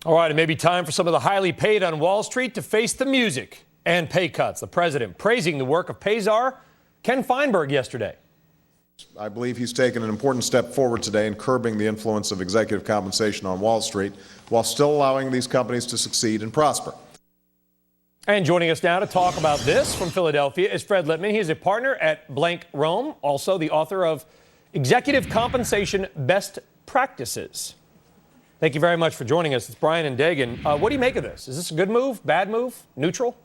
All right, it may be time for some of the highly paid on Wall Street to face the music and pay cuts. The president praising the work of pay czar Ken Feinberg yesterday. I believe he's taken an important step forward today in curbing the influence of executive compensation on Wall Street while still allowing these companies to succeed and prosper. And joining us now to talk about this from Philadelphia is Fred Lipman. He is a partner at Blank Rome, also the author of Executive Compensation Best Practices. Thank you very much for joining us. It's Brian and Dagan. What do you make of this? Is this a good move, bad move, neutral?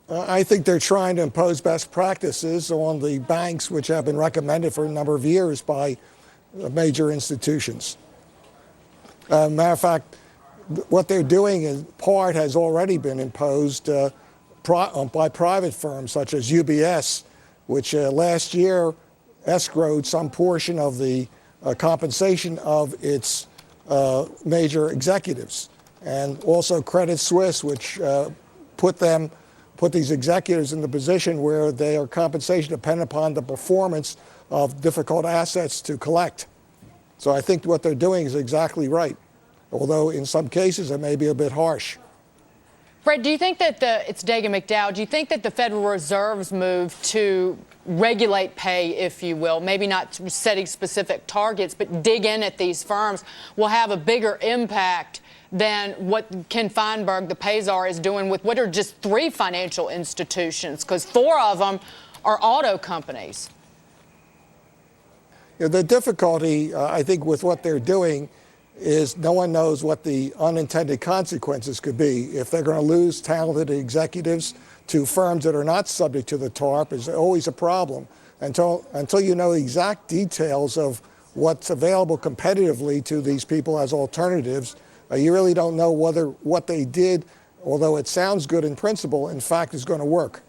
I think they're trying to impose best practices on the banks, which have been recommended for a number of years by major institutions. Matter of fact, what they're doing in part has already been imposed by private firms such as UBS, which last year escrowed some portion of the compensation of its major executives, and also Credit Suisse, which put these executives in the position where their compensation depended upon the performance of difficult assets to collect. So I think what they're doing is exactly right, although in some cases it may be a bit harsh. Fred, do you think that it's Dagan McDowell, do you think that the Federal Reserve's move to regulate pay, if you will, maybe not setting specific targets, but dig in at these firms, will have a bigger impact than what Ken Feinberg, the pay czar, is doing with what are just 3 financial institutions, because 4 of them are auto companies? You know, the difficulty, I think, with what they're doing is no one knows what the unintended consequences could be. If they're going to lose talented executives to firms that are not subject to the TARP is always a problem. Until you know the exact details of what's available competitively to these people as alternatives, you really don't know whether what they did, although it sounds good in principle, in fact is going to work.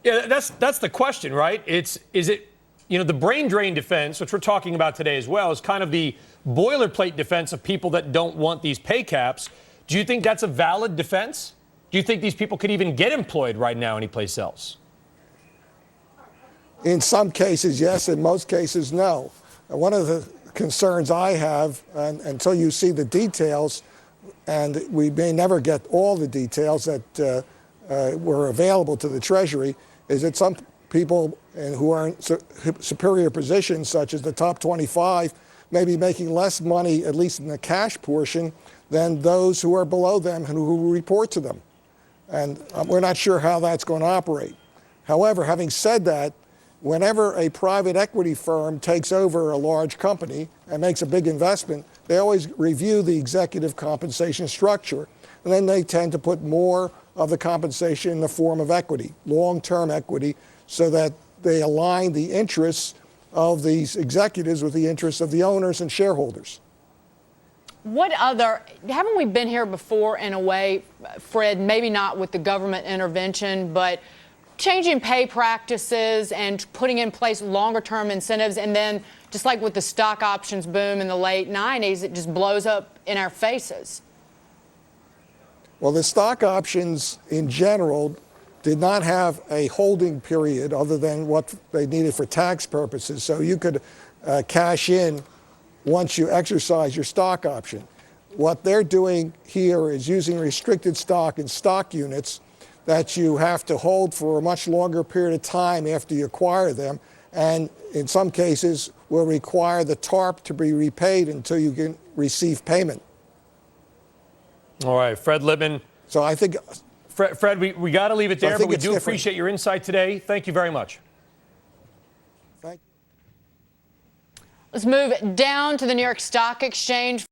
Yeah, that's the question, right? Is it, you know, the brain drain defense, which we're talking about today as well, is kind of the boilerplate defense of people that don't want these pay caps. Do you think that's a valid defense? Do you think these people could even get employed right now anyplace else? In some cases, yes. In most cases, no. One of the concerns I have, until you see the details, and we may never get all the details that were available to the Treasury, is that some people who are in superior positions, such as the top 25, may be making less money, at least in the cash portion, than those who are below them and who report to them. And we're not sure how that's going to operate. However, having said that, whenever a private equity firm takes over a large company and makes a big investment, they always review the executive compensation structure. And then they tend to put more of the compensation in the form of equity, long-term equity, so that they align the interests of these executives with the interests of the owners and shareholders. Haven't we been here before in a way, Fred, maybe not with the government intervention, but changing pay practices and putting in place longer-term incentives, and then just like with the stock options boom in the late 90s, it just blows up in our faces? Well, the stock options in general did not have a holding period other than what they needed for tax purposes. So you could cash in once you exercise your stock option. What they're doing here is using restricted stock and stock units that you have to hold for a much longer period of time after you acquire them, and in some cases will require the TARP to be repaid until you can receive payment. All right, Fred Lipman. So I think... Fred, we got to leave it there, but we do appreciate your insight today. Thank you very much. Thank you. Let's move down to the New York Stock Exchange.